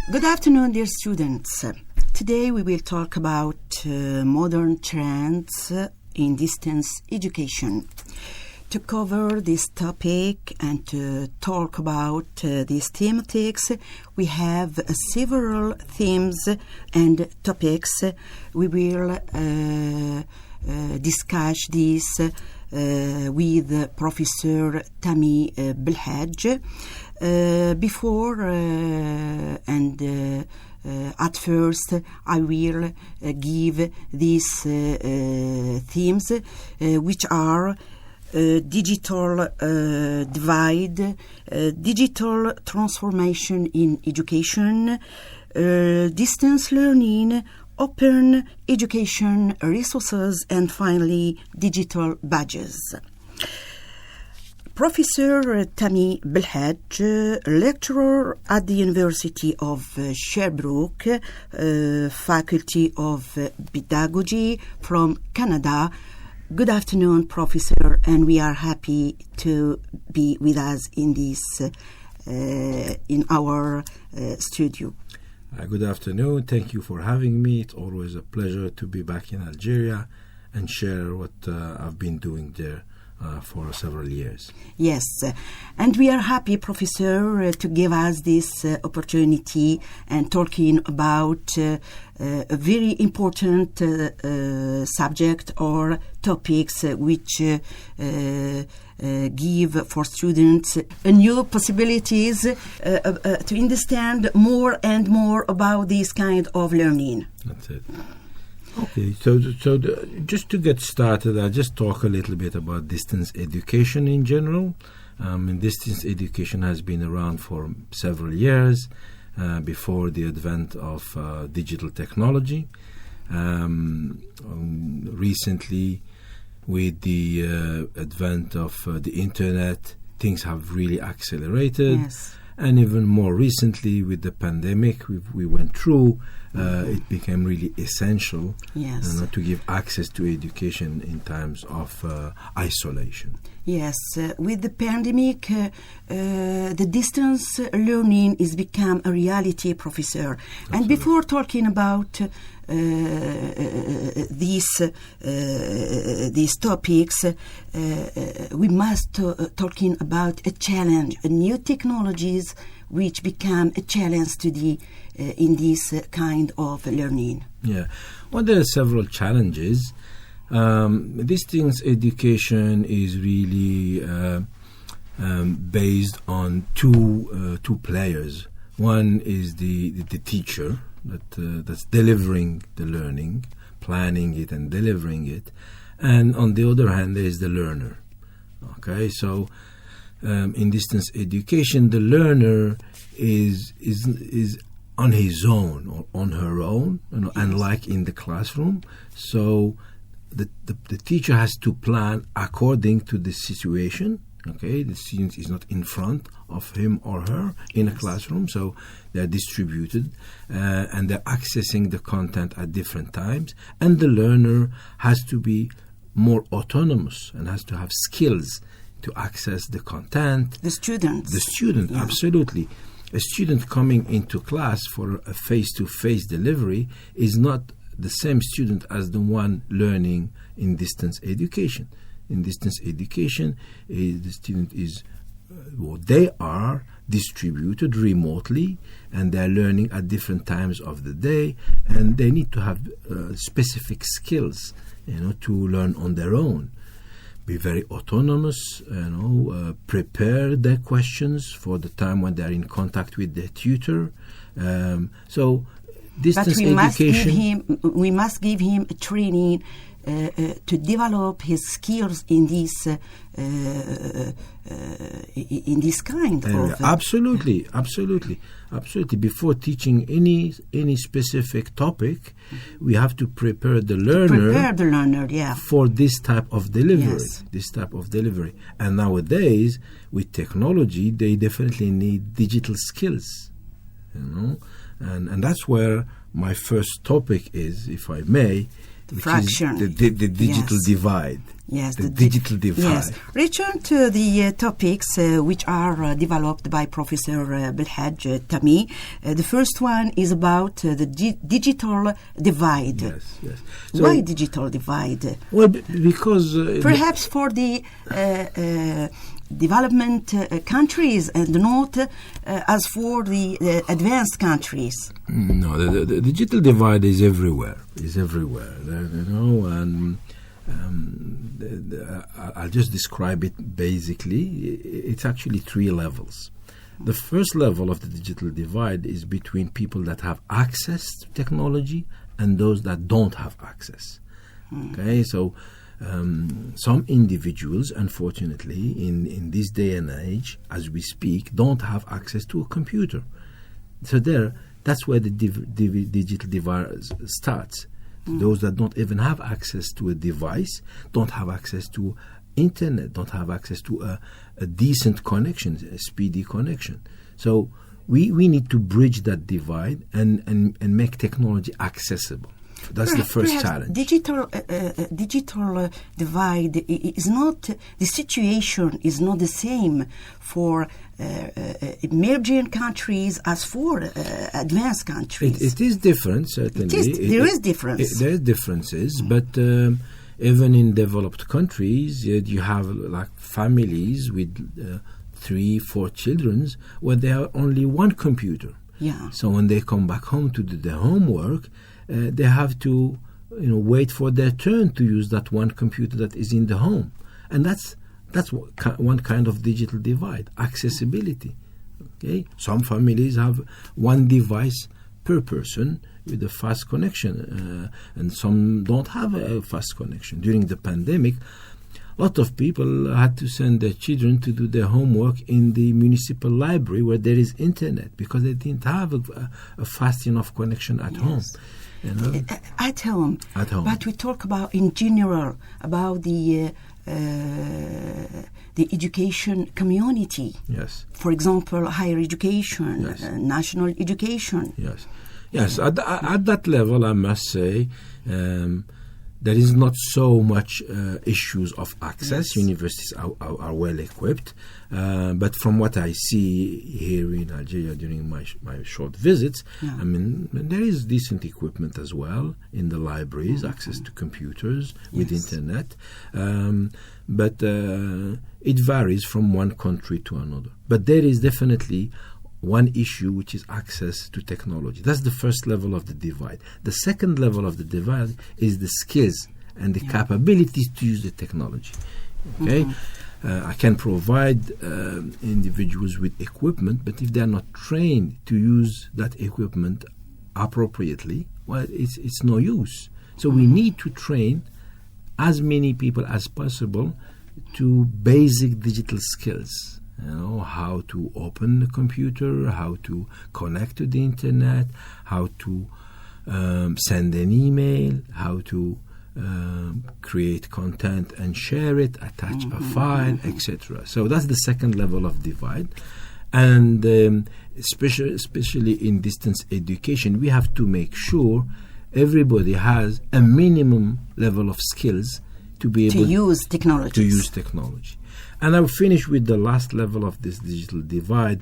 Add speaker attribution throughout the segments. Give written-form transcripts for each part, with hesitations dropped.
Speaker 1: Good afternoon, dear students. Today we will talk about modern trends in distance education. To cover this topic and to talk about these thematics, we have several themes and topics. We will discuss this with Professor Tami Belhaj. At first, I will give these themes, which are digital divide, digital transformation in education, distance learning, open education resources, and finally, digital badges. Professor Tami Belhaj, lecturer at the University of Sherbrooke, Faculty of Pedagogy from Canada. Good afternoon, Professor, and we are happy to be with us in this in our studio.
Speaker 2: Good afternoon. Thank you for having me. It's always a pleasure to be back in Algeria and share what I've been doing there for several years.
Speaker 1: Yes, and we are happy, Professor, to give us this opportunity and talking about a very important subject or topics which give for students new possibilities to understand more and more about this kind of learning.
Speaker 2: That's it. Okay, so just to get started, I'll just talk a little bit about distance education in general. Distance education has been around for several years before the advent of digital technology. Recently, with the advent of the internet, things have really accelerated.
Speaker 1: Yes.
Speaker 2: And even more recently, with the pandemic we went through, it became really essential to give access to education in times of isolation.
Speaker 1: Yes, with the pandemic, the distance learning is become a reality, Professor. Absolutely. And before talking about these topics, we must talking about a challenge, new technologies which become a challenge to the in this kind of learning.
Speaker 2: Yeah, well, there are several challenges. Distance education is really based on two players. One is the teacher that's delivering the learning, planning it and delivering it, and on the other hand there is the learner. Okay, so in distance education, the learner is on his own or on her own, unlike in the classroom. So the teacher has to plan according to the situation. Okay, the student is not in front of him or her in a classroom, so they're distributed and they're accessing the content at different times. And the learner has to be more autonomous and has to have skills to access the content.
Speaker 1: The student,
Speaker 2: yeah. Absolutely. A student coming into class for a face-to-face delivery is not the same student as the one learning in distance education. In distance education, the student is, they are distributed remotely, and they're learning at different times of the day, and they need to have specific skills, to learn on their own. Be very autonomous, prepare their questions for the time when they're in contact with their tutor. So distance education...
Speaker 1: we must give him a training to develop his skills in this kind of...
Speaker 2: Absolutely. Before teaching any specific topic, we have to prepare the learner, for this type of delivery. And nowadays, with technology, they definitely need digital skills, and that's where my first topic is, if I may, which
Speaker 1: fraction.
Speaker 2: is the digital divide.
Speaker 1: Yes,
Speaker 2: the digital divide.
Speaker 1: Yes. Return to the topics which are developed by Professor Belhaj Tami. The first one is about the digital divide.
Speaker 2: Yes, yes. So,
Speaker 1: why digital divide?
Speaker 2: Well, because...
Speaker 1: perhaps for the development countries and not as for the advanced countries.
Speaker 2: No, the digital divide is everywhere. And I'll just describe it basically. It's actually 3 levels. The first level of the digital divide is between people that have access to technology and those that don't have access. Okay, so some individuals, unfortunately, in this day and age, as we speak, don't have access to a computer. So that's where the digital divide starts. Those that don't even have access to a device, don't have access to internet, don't have access to a decent connection, a speedy connection. So we need to bridge that divide and make technology accessible. That's the first challenge.
Speaker 1: Digital divide is not, the situation is not the same for emerging countries as for advanced countries.
Speaker 2: It is different, certainly.
Speaker 1: There is difference.
Speaker 2: There are differences, but even in developed countries, you have like families with 3-4 children where there are only one computer.
Speaker 1: Yeah.
Speaker 2: So when they come back home to do their homework, they have to, wait for their turn to use that one computer that is in the home, and that's one kind of digital divide: accessibility. Okay, some families have one device per person with a fast connection, and some don't have a fast connection. During the pandemic, a lot of people had to send their children to do their homework in the municipal library where there is internet because they didn't have a fast enough connection at home.
Speaker 1: At home. But we talk about, in general, about the education community.
Speaker 2: Yes.
Speaker 1: For example, higher education,
Speaker 2: yes.
Speaker 1: National education.
Speaker 2: Yes. Yes. At that level, I must say, there is not so much issues of access. Yes. Universities are well equipped. But from what I see here in Algeria during my short visits, I mean, there is decent equipment as well in the libraries, access to computers with internet. But it varies from one country to another. But there is definitely one issue, which is access to technology. That's the first level of the divide. The second level of the divide is the skills and the capabilities to use the technology. Okay? I can provide individuals with equipment, but if they're not trained to use that equipment appropriately, well, it's no use. So we need to train as many people as possible to basic digital skills. How to open the computer, how to connect to the internet, how to send an email, how to create content and share it, attach a file, etc. So that's the second level of divide. And especially in distance education, we have to make sure everybody has a minimum level of skills to be able
Speaker 1: to use technology.
Speaker 2: And I'll finish with the last level of this digital divide,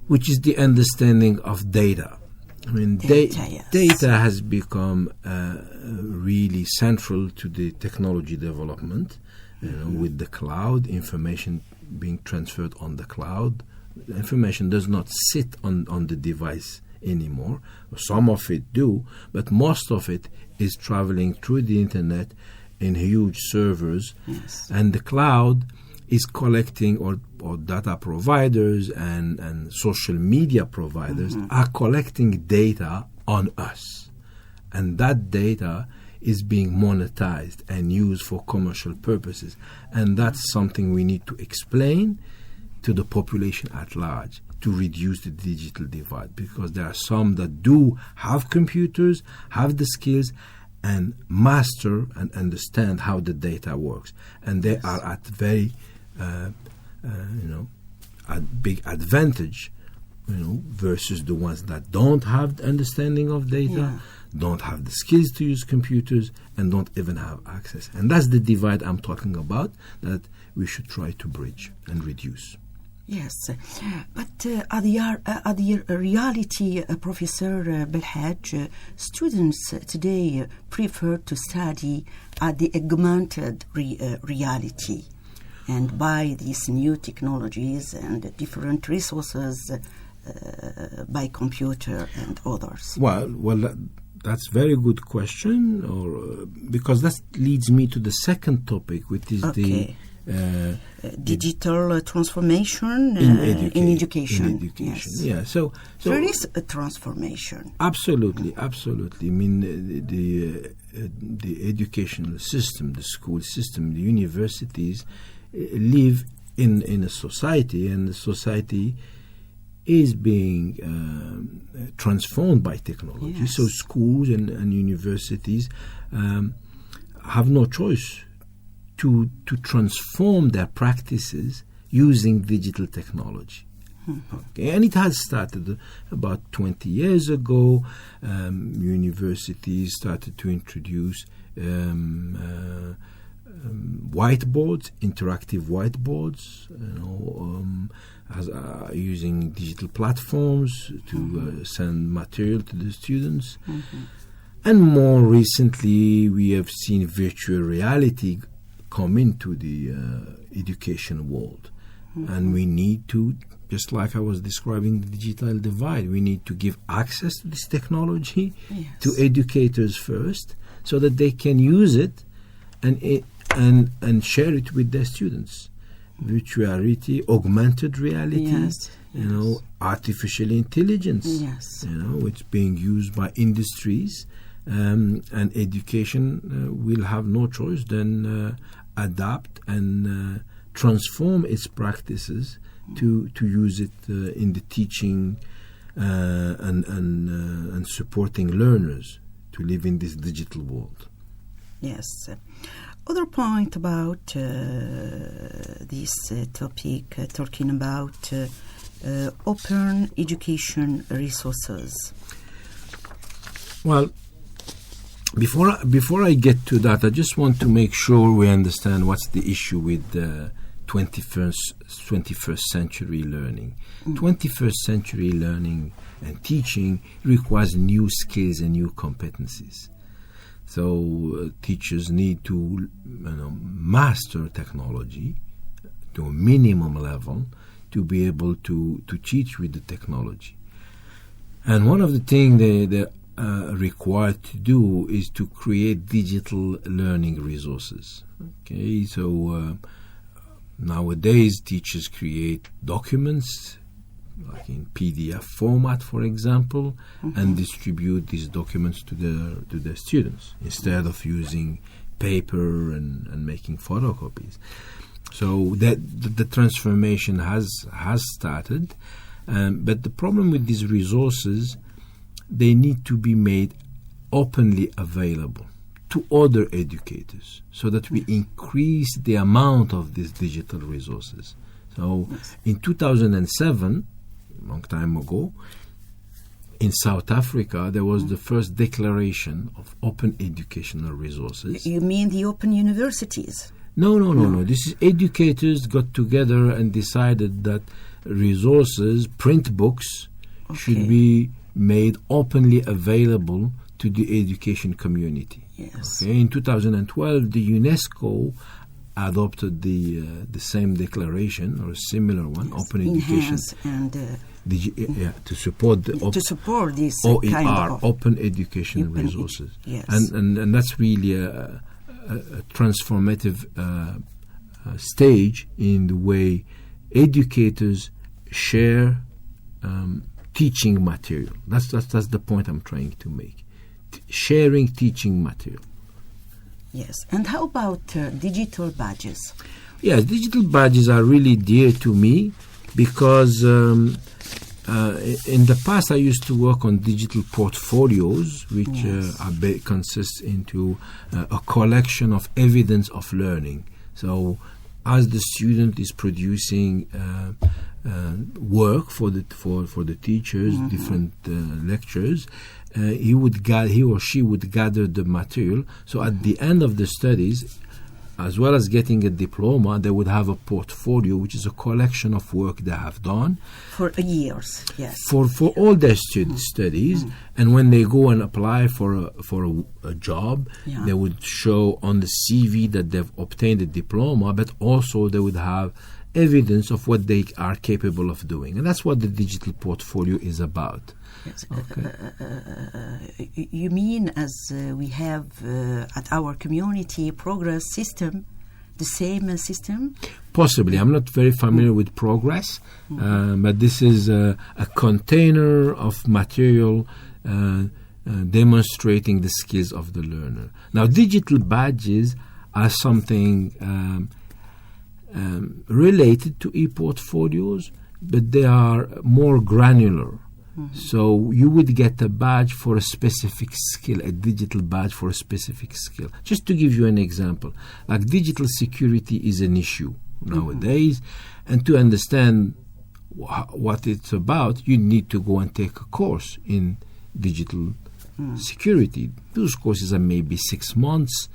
Speaker 2: which is the understanding of data. I mean, data has become really central to the technology development, with the cloud, information being transferred on the cloud. Information does not sit on the device anymore. Some of it do, but most of it is traveling through the internet in huge servers, and the cloud is collecting, or data providers and social media providers are collecting data on us. And that data is being monetized and used for commercial purposes. And that's something we need to explain to the population at large to reduce the digital divide, because there are some that do have computers, have the skills, and master and understand how the data works. And they are at very a big advantage, versus the ones that don't have the understanding of data, don't have the skills to use computers, and don't even have access. And that's the divide I'm talking about that we should try to bridge and reduce.
Speaker 1: Yes, but the reality, Professor Belhaj, students today prefer to study at the augmented reality and by these new technologies and different resources by computer and others.
Speaker 2: Well, that's a very good question, because that leads me to the second topic, which is
Speaker 1: digital transformation in education. Yes.
Speaker 2: Yeah. So
Speaker 1: there is a transformation.
Speaker 2: Absolutely. I mean, the educational system, the school system, the universities live in a society, and the society is being transformed by technology. Yes. So schools and universities have no choice to transform their practices using digital technology. Mm-hmm. Okay, and it has started about 20 years ago. Universities started to introduce whiteboards, interactive whiteboards, using digital platforms to send material to the students. Mm-hmm. And more recently, we have seen virtual reality come into the education world. Mm-hmm. And we need to, just like I was describing the digital divide, we need to give access to this technology to educators first, so that they can use it and share it with their students. Virtual reality, augmented reality, artificial intelligence, it's being used by industries, and education will have no choice than adapt and transform its practices to use it in the teaching and supporting learners to live in this digital world.
Speaker 1: Yes. Other point about this topic, talking about open education resources.
Speaker 2: Well, before I get to that, I just want to make sure we understand what's the issue with 21st century learning. 21st century learning and teaching requires new skills and new competencies. So teachers need to master technology to a minimum level to be able to teach with the technology. And one of the things they're required to do is to create digital learning resources. Okay, so nowadays teachers create documents, like in PDF format, for example, and distribute these documents to their students instead of using paper and making photocopies. So that the transformation has started, but the problem with these resources, they need to be made openly available to other educators so that we increase the amount of these digital resources. So in 2007, a long time ago, in South Africa, there was the first declaration of open educational resources.
Speaker 1: You mean the open universities?
Speaker 2: No. This is educators got together and decided that resources, print books, should be made openly available to the education community.
Speaker 1: Yes.
Speaker 2: Okay. In 2012, the UNESCO adopted the same declaration or a similar one, open education,
Speaker 1: and
Speaker 2: to support
Speaker 1: this
Speaker 2: OER,
Speaker 1: kind of
Speaker 2: open educational resources.
Speaker 1: Yes.
Speaker 2: And that's really a transformative stage in the way educators share teaching material. That's the point I'm trying to make. Sharing teaching material.
Speaker 1: Yes. And how about digital badges?
Speaker 2: Yes, digital badges are really dear to me because in the past I used to work on digital portfolios, which consist into a collection of evidence of learning. So as the student is producing work for the teachers, different lectures, he or she would gather the material. So at the end of the studies, as well as getting a diploma, they would have a portfolio, which is a collection of work they have done
Speaker 1: for years. Yes,
Speaker 2: for all their studies. And when they go and apply for a job, they would show on the CV that they've obtained a diploma, but also they would have evidence of what they are capable of doing. And that's what the digital portfolio is about.
Speaker 1: Yes. Okay. You mean as we have at our community progress system, the same system?
Speaker 2: Possibly. I'm not very familiar with progress, but this is a container of material demonstrating the skills of the learner. Now, digital badges are something related to e-portfolios, but they are more granular. So you would get a badge for a specific skill, a digital badge for a specific skill. Just to give you an example, like digital security is an issue nowadays, and to understand what it's about, you need to go and take a course in digital security. Those courses are maybe 6 months,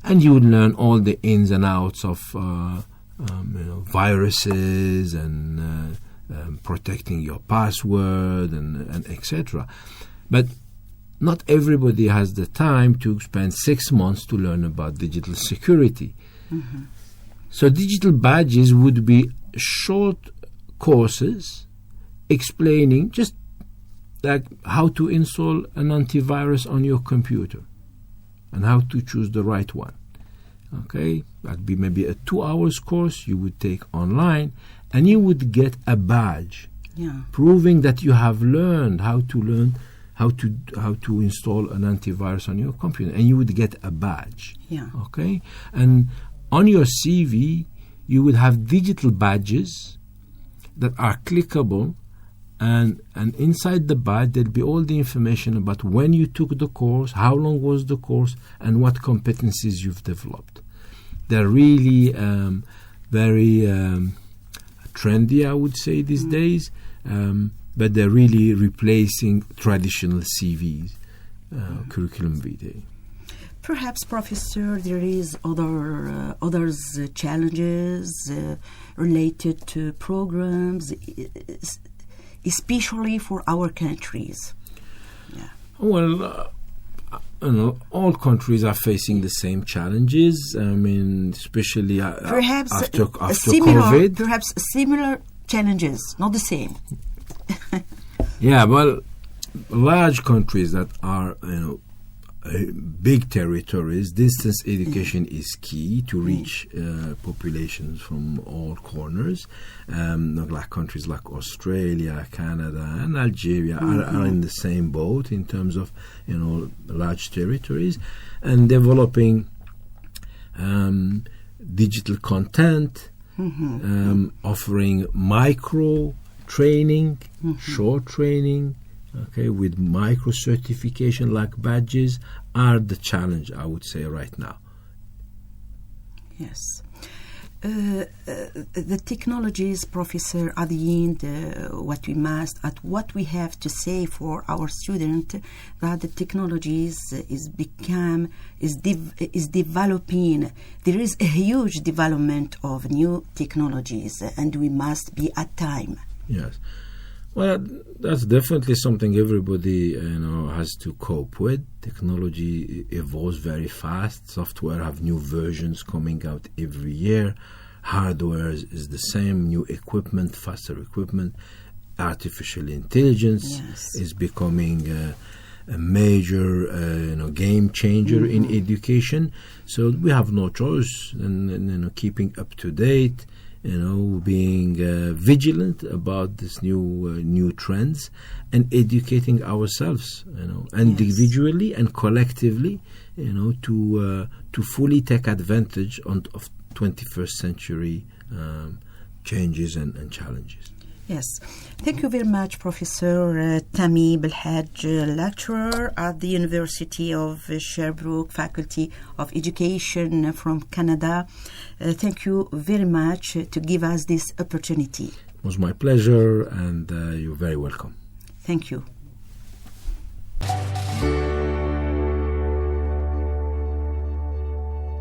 Speaker 2: and you would learn all the ins and outs of viruses and protecting your password and etc. But not everybody has the time to spend 6 months to learn about digital security. So digital badges would be short courses explaining just like how to install an antivirus on your computer and how to choose the right one. Okay, that'd be maybe a 2 hours course you would take online, and you would get a badge proving that you have learned how to install an antivirus on your computer, and you would get a badge. Okay, and on your CV you would have digital badges that are clickable, and inside the badge there'll be all the information about when you took the course, how long was the course, and what competencies you've developed. They're really very trendy, I would say, these days, but they're really replacing traditional CVs, curriculum vitae.
Speaker 1: Perhaps, Professor, there is others challenges related to programs, especially for our countries.
Speaker 2: Well, all countries are facing the same challenges. I mean, especially
Speaker 1: perhaps
Speaker 2: after
Speaker 1: similar,
Speaker 2: COVID.
Speaker 1: Perhaps similar challenges, not the same.
Speaker 2: Yeah, well, large countries that are, big territories, distance education is key to reach populations from all corners. Like countries like Australia, Canada, and Algeria are in the same boat in terms of large territories, and developing digital content, offering micro training, short training, with micro certification like badges are the challenge, I would say, right now.
Speaker 1: Yes. The technologies, Professor, at the end, what we have to say for our student, that the technologies is developing. There is a huge development of new technologies, and we must be at time.
Speaker 2: Yes. Well, that's definitely something everybody has to cope with. Technology evolves very fast. Software have new versions coming out every year. Hardware is the same. New equipment, faster equipment. Artificial intelligence is becoming a major game changer in education. So we have no choice in keeping up to date. Being vigilant about this new trends and educating ourselves, individually and collectively, to fully take advantage of 21st century changes and challenges.
Speaker 1: Yes. Thank you very much, Professor Tami Belhaj, lecturer at the University of Sherbrooke, Faculty of Education from Canada. Thank you very much to give us this opportunity.
Speaker 2: It was my pleasure, and you're very welcome.
Speaker 1: Thank you.